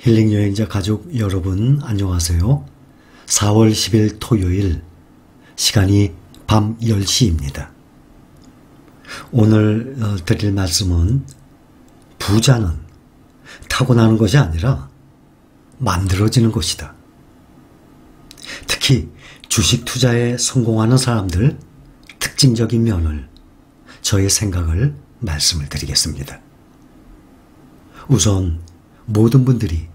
힐링여행자 가족 여러분 안녕하세요. 4월 10일 토요일 시간이 밤 10시입니다. 오늘 드릴 말씀은 부자는 타고나는 것이 아니라 만들어지는 것이다. 특히 주식 투자에 성공하는 사람들 특징적인 면을 저의 생각을 말씀을 드리겠습니다. 우선 모든 분들이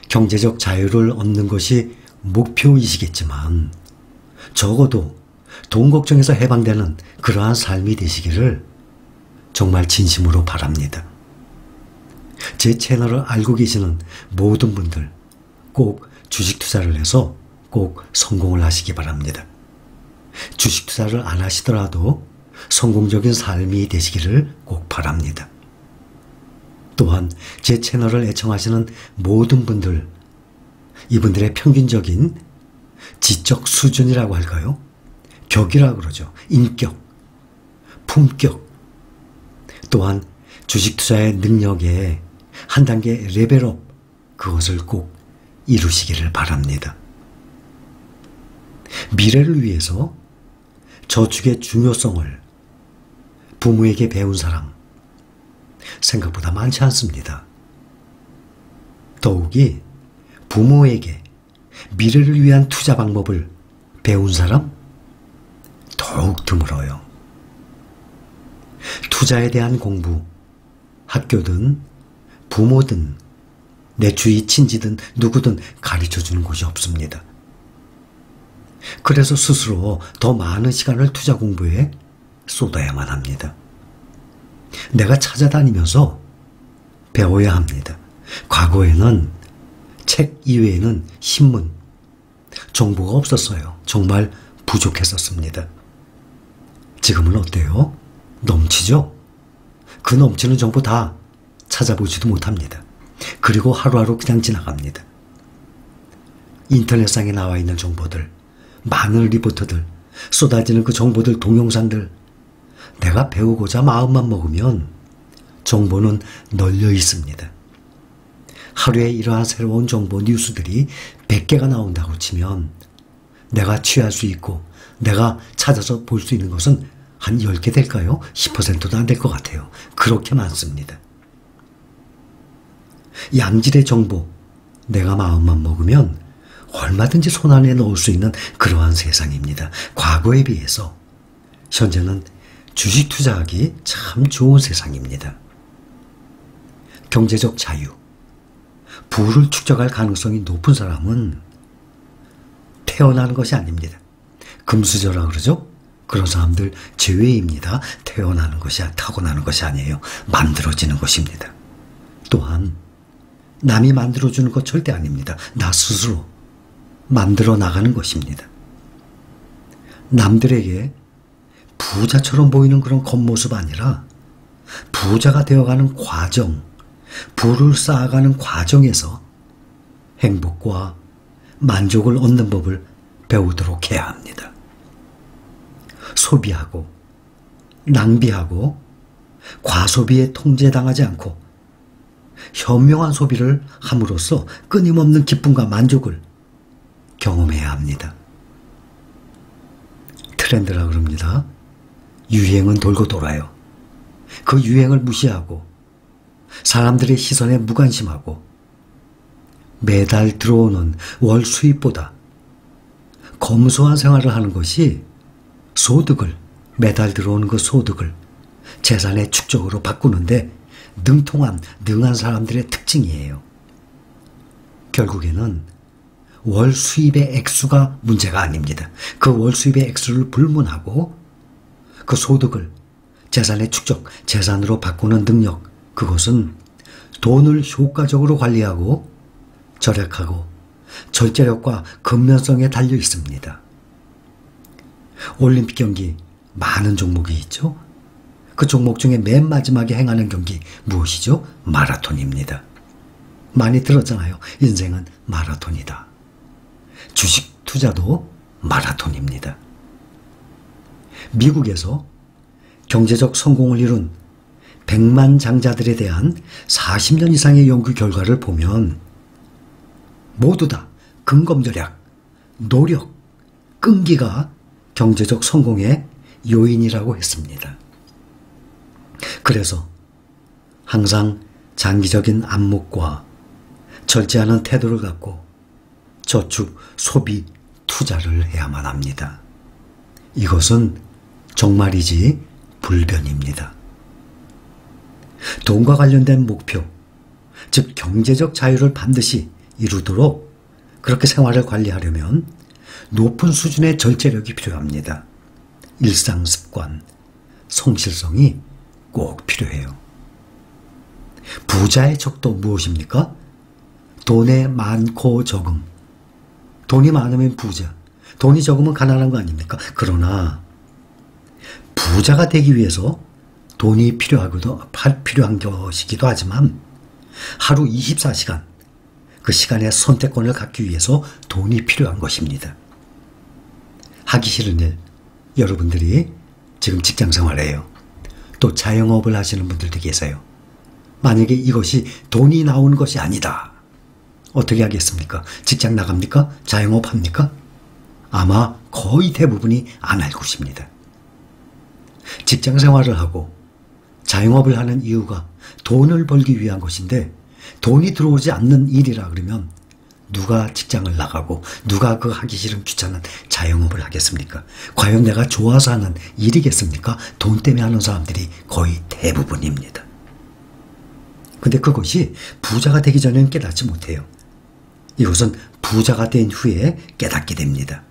경제적 자유를 얻는 것이 목표이시겠지만 적어도 돈 걱정에서 해방되는 그러한 삶이 되시기를 정말 진심으로 바랍니다. 제 채널을 알고 계시는 모든 분들 꼭 주식 투자를 해서 꼭 성공을 하시기 바랍니다. 주식 투자를 안 하시더라도 성공적인 삶이 되시기를 꼭 바랍니다. 또한 제 채널을 애청하시는 모든 분들, 이분들의 평균적인 지적 수준이라고 할까요? 격이라고 그러죠. 인격, 품격, 또한 주식 투자의 능력에 한 단계 레벨업, 그것을 꼭 이루시기를 바랍니다. 미래를 위해서 저축의 중요성을 부모에게 배운 사람 생각보다 많지 않습니다. 더욱이 부모에게 미래를 위한 투자 방법을 배운 사람 더욱 드물어요. 투자에 대한 공부, 학교든 부모든 내 주위 친지든 누구든 가르쳐주는 곳이 없습니다. 그래서 스스로 더 많은 시간을 투자 공부에 쏟아야만 합니다. 내가 찾아다니면서 배워야 합니다. 과거에는 책 이외에는 신문, 정보가 없었어요. 정말 부족했었습니다. 지금은 어때요? 넘치죠? 그 넘치는 정보 다 찾아보지도 못합니다. 그리고 하루하루 그냥 지나갑니다. 인터넷상에 나와 있는 정보들, 많은 리포터들, 쏟아지는 그 정보들, 동영상들, 내가 배우고자 마음만 먹으면 정보는 널려 있습니다. 하루에 이러한 새로운 정보 뉴스들이 100개가 나온다고 치면 내가 취할 수 있고 내가 찾아서 볼 수 있는 것은 한 10개 될까요? 10%도 안 될 것 같아요. 그렇게 많습니다. 양질의 정보, 내가 마음만 먹으면 얼마든지 손안에 넣을 수 있는 그러한 세상입니다. 과거에 비해서 현재는 주식 투자하기 참 좋은 세상입니다. 경제적 자유, 부를 축적할 가능성이 높은 사람은 태어나는 것이 아닙니다. 금수저라 그러죠? 그런 사람들 제외입니다. 태어나는 것이, 타고나는 것이 아니에요. 만들어지는 것입니다. 또한 남이 만들어주는 것 절대 아닙니다. 나 스스로 만들어 나가는 것입니다. 남들에게 부자처럼 보이는 그런 겉모습 아니라 부자가 되어가는 과정, 부를 쌓아가는 과정에서 행복과 만족을 얻는 법을 배우도록 해야 합니다. 소비하고 낭비하고 과소비에 통제당하지 않고 현명한 소비를 함으로써 끊임없는 기쁨과 만족을 경험해야 합니다. 트렌드라 그럽니다. 유행은 돌고 돌아요. 그 유행을 무시하고 사람들의 시선에 무관심하고 매달 들어오는 월 수입보다 검소한 생활을 하는 것이 소득을, 매달 들어오는 그 소득을 재산의 축적으로 바꾸는데 능한 사람들의 특징이에요. 결국에는 월 수입의 액수가 문제가 아닙니다. 그 월 수입의 액수를 불문하고 그 소득을 재산의 축적, 재산으로 바꾸는 능력, 그것은 돈을 효과적으로 관리하고 절약하고 절제력과 근면성에 달려 있습니다. 올림픽 경기 많은 종목이 있죠. 그 종목 중에 맨 마지막에 행하는 경기 무엇이죠? 마라톤입니다. 많이 들었잖아요. 인생은 마라톤이다. 주식 투자도 마라톤입니다. 미국에서 경제적 성공을 이룬 100만 장자들에 대한 40년 이상의 연구 결과를 보면 모두 다 근검절약, 노력, 끈기가 경제적 성공의 요인이라고 했습니다. 그래서 항상 장기적인 안목과 절제하는 태도를 갖고 저축, 소비, 투자를 해야만 합니다. 이것은 정말이지 불변입니다. 돈과 관련된 목표, 즉 경제적 자유를 반드시 이루도록 그렇게 생활을 관리하려면 높은 수준의 절제력이 필요합니다. 일상습관, 성실성이 꼭 필요해요. 부자의 척도 무엇입니까? 돈의 많고 적음. 돈이 많으면 부자, 돈이 적으면 가난한 거 아닙니까? 그러나 부자가 되기 위해서 돈이 필요한 것이기도 하지만 하루 24시간 그 시간의 선택권을 갖기 위해서 돈이 필요한 것입니다. 하기 싫은 일, 여러분들이 지금 직장생활해요. 또 자영업을 하시는 분들도 계세요. 만약에 이것이 돈이 나오는 것이 아니다. 어떻게 하겠습니까? 직장 나갑니까? 자영업 합니까? 아마 거의 대부분이 안 할 것입니다. 직장 생활을 하고 자영업을 하는 이유가 돈을 벌기 위한 것인데 돈이 들어오지 않는 일이라 그러면 누가 직장을 나가고 누가 그 하기 싫은 귀찮은 자영업을 하겠습니까? 과연 내가 좋아서 하는 일이겠습니까? 돈 때문에 하는 사람들이 거의 대부분입니다. 근데 그것이 부자가 되기 전에는 깨닫지 못해요. 이것은 부자가 된 후에 깨닫게 됩니다.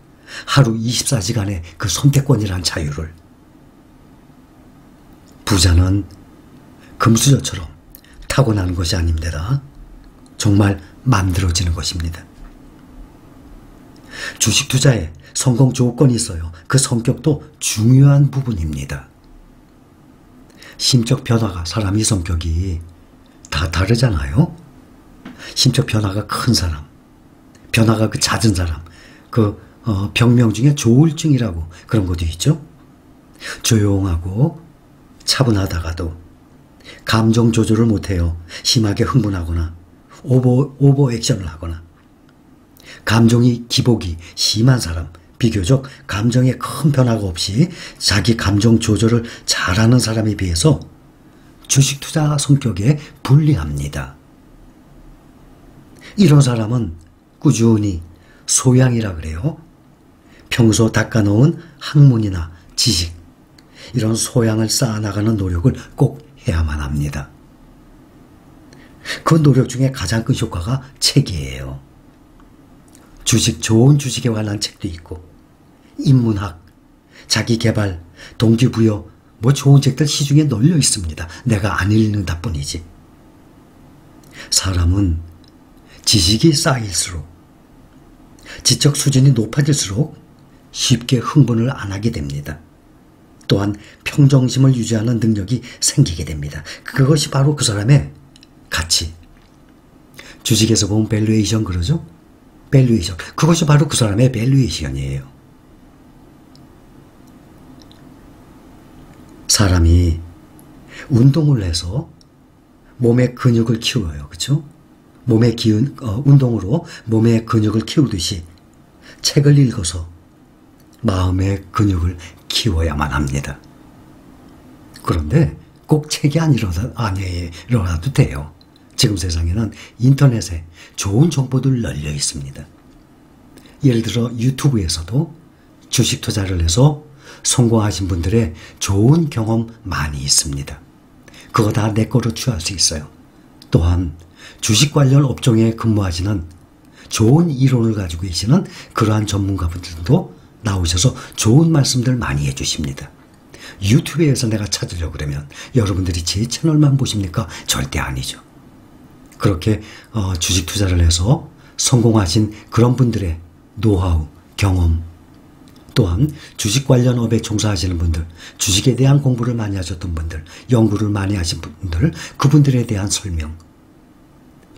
하루 24시간의 그 선택권이란 자유를. 부자는 금수저처럼 타고나는 것이 아닙니다. 정말 만들어지는 것입니다. 주식 투자에 성공 조건이 있어요. 그 성격도 중요한 부분입니다. 심적 변화가, 사람이 성격이 다 다르잖아요. 심적 변화가 큰 사람, 변화가 그 잦은 사람, 병명 중에 조울증이라고 그런 것도 있죠. 조용하고 차분하다가도 감정 조절을 못해요. 심하게 흥분하거나 오버 액션을 하거나. 감정이 기복이 심한 사람, 비교적 감정에 큰 변화가 없이 자기 감정 조절을 잘하는 사람에 비해서 주식 투자 성격에 불리합니다. 이런 사람은 꾸준히 소양이라 그래요. 평소 닦아놓은 학문이나 지식, 이런 소양을 쌓아나가는 노력을 꼭 해야만 합니다. 그 노력 중에 가장 큰 효과가 책이에요. 좋은 주식에 관한 책도 있고, 인문학, 자기개발, 동기부여, 좋은 책들 시중에 널려 있습니다. 내가 안 읽는다 뿐이지. 사람은 지식이 쌓일수록, 지적 수준이 높아질수록 쉽게 흥분을 안 하게 됩니다. 또한 평정심을 유지하는 능력이 생기게 됩니다. 그것이 바로 그 사람의 가치. 주식에서 보면 밸류에이션 그러죠? 밸류에이션. 그것이 바로 그 사람의 밸류에이션이에요. 사람이 운동을 해서 몸의 근육을 키워요. 그렇죠? 운동으로 몸의 근육을 키우듯이 책을 읽어서 마음의 근육을 키워야만 합니다. 그런데 꼭 책이 아니라도 돼요. 지금 세상에는 인터넷에 좋은 정보들 널려 있습니다. 예를 들어 유튜브에서도 주식 투자를 해서 성공하신 분들의 좋은 경험 많이 있습니다. 그거 다 내 거로 취할 수 있어요. 또한 주식 관련 업종에 근무하시는 좋은 이론을 가지고 계시는 그러한 전문가분들도 나오셔서 좋은 말씀들 많이 해주십니다. 유튜브에서 내가 찾으려고 그러면 여러분들이 제 채널만 보십니까? 절대 아니죠. 그렇게 주식 투자를 해서 성공하신 그런 분들의 노하우, 경험, 또한 주식 관련 업에 종사하시는 분들, 주식에 대한 공부를 많이 하셨던 분들, 연구를 많이 하신 분들, 그분들에 대한 설명,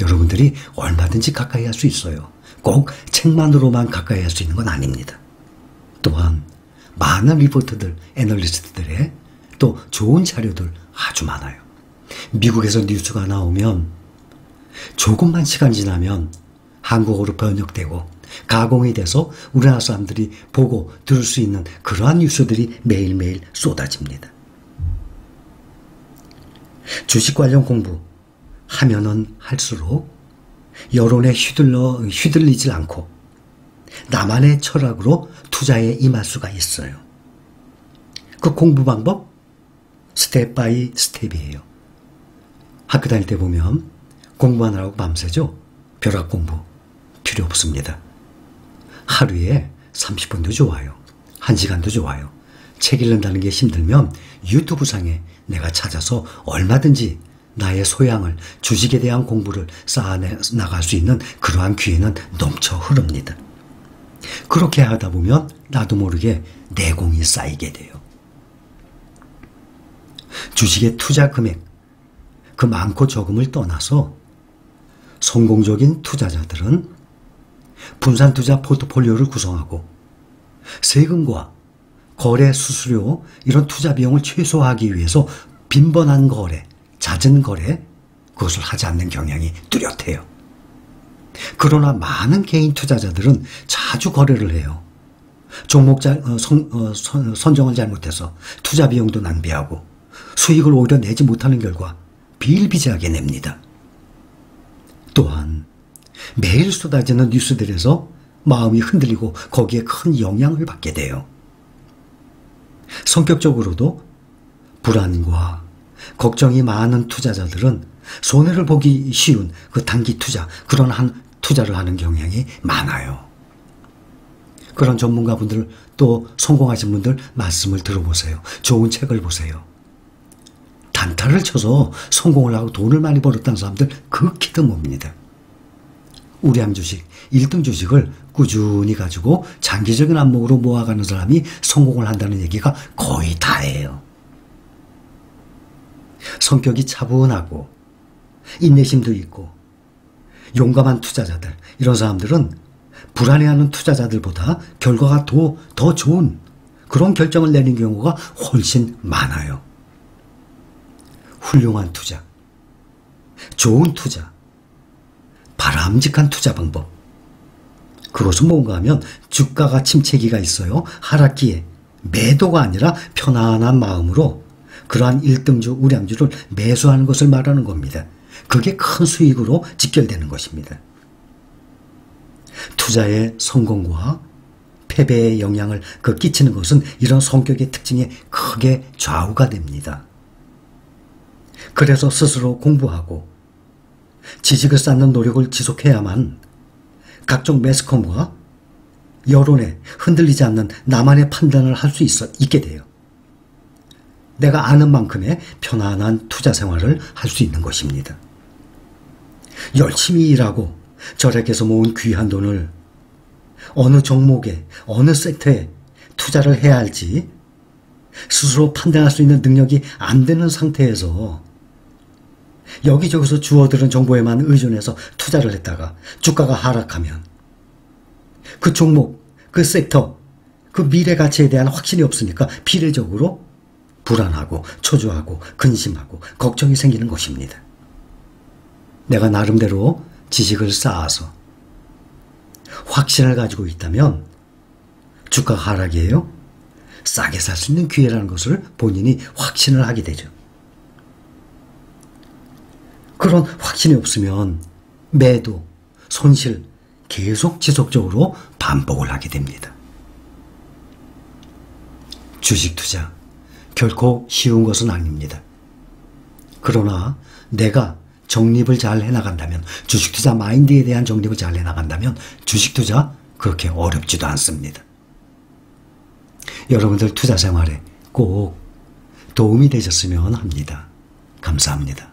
여러분들이 얼마든지 가까이 할 수 있어요. 꼭 책만으로만 가까이 할 수 있는 건 아닙니다. 또한 많은 리포터들, 애널리스트들의 또 좋은 자료들 아주 많아요. 미국에서 뉴스가 나오면 조금만 시간 지나면 한국어로 번역되고 가공이 돼서 우리나라 사람들이 보고 들을 수 있는 그러한 뉴스들이 매일매일 쏟아집니다. 주식 관련 공부 하면은 할수록 여론에 휘둘리지 않고 나만의 철학으로 투자에 임할 수가 있어요. 그 공부 방법 스텝 바이 스텝이에요. 학교 다닐 때 보면 공부하느라고 밤새죠. 벼락 공부 필요 없습니다. 하루에 30분도 좋아요. 1시간도 좋아요. 책 읽는다는 게 힘들면 유튜브상에 내가 찾아서 얼마든지 나의 소양을, 주식에 대한 공부를 쌓아나갈 수 있는 그러한 기회는 넘쳐 흐릅니다. 그렇게 하다 보면 나도 모르게 내공이 쌓이게 돼요. 주식의 투자 금액, 그 많고 적음을 떠나서 성공적인 투자자들은 분산 투자 포트폴리오를 구성하고 세금과 거래 수수료 이런 투자 비용을 최소화하기 위해서 빈번한 거래, 잦은 거래 그것을 하지 않는 경향이 뚜렷해요. 그러나 많은 개인 투자자들은 자주 거래를 해요. 종목 선정을 잘못해서 투자 비용도 낭비하고 수익을 오히려 내지 못하는 결과 비일비재하게 냅니다. 또한 매일 쏟아지는 뉴스들에서 마음이 흔들리고 거기에 큰 영향을 받게 돼요. 성격적으로도 불안과 걱정이 많은 투자자들은 손해를 보기 쉬운 그 단기 투자, 그런 한 투자를 하는 경향이 많아요. 그런 전문가분들 또 성공하신 분들 말씀을 들어보세요. 좋은 책을 보세요. 단타를 쳐서 성공을 하고 돈을 많이 벌었다는 사람들 극히 드뭅니다. 우량 주식, 1등 주식을 꾸준히 가지고 장기적인 안목으로 모아가는 사람이 성공을 한다는 얘기가 거의 다예요. 성격이 차분하고 인내심도 있고 용감한 투자자들, 이런 사람들은 불안해하는 투자자들보다 결과가 더 좋은 그런 결정을 내는 경우가 훨씬 많아요. 훌륭한 투자, 좋은 투자, 바람직한 투자 방법. 그것은 뭔가 하면 주가가 침체기가 있어요. 하락기에 매도가 아니라 편안한 마음으로 그러한 1등주, 우량주를 매수하는 것을 말하는 겁니다. 그게 큰 수익으로 직결되는 것입니다. 투자의 성공과 패배의 영향을 끼치는 것은 이런 성격의 특징에 크게 좌우가 됩니다. 그래서 스스로 공부하고 지식을 쌓는 노력을 지속해야만 각종 매스컴과 여론에 흔들리지 않는 나만의 판단을 할 수 있게 돼요. 내가 아는 만큼의 편안한 투자 생활을 할 수 있는 것입니다. 열심히 일하고 절약해서 모은 귀한 돈을 어느 종목에, 어느 섹터에 투자를 해야 할지 스스로 판단할 수 있는 능력이 안 되는 상태에서 여기저기서 주워들은 정보에만 의존해서 투자를 했다가 주가가 하락하면 그 종목, 그 섹터, 그 미래 가치에 대한 확신이 없으니까 비례적으로 불안하고 초조하고 근심하고 걱정이 생기는 것입니다. 내가 나름대로 지식을 쌓아서 확신을 가지고 있다면 주가 하락이에요. 싸게 살 수 있는 기회라는 것을 본인이 확신을 하게 되죠. 그런 확신이 없으면 매도, 손실 계속 지속적으로 반복을 하게 됩니다. 주식 투자 결코 쉬운 것은 아닙니다. 그러나 내가 정립을 잘 해나간다면, 주식 투자 마인드에 대한 정립을 잘 해나간다면 주식 투자 그렇게 어렵지도 않습니다. 여러분들 투자 생활에 꼭 도움이 되셨으면 합니다. 감사합니다.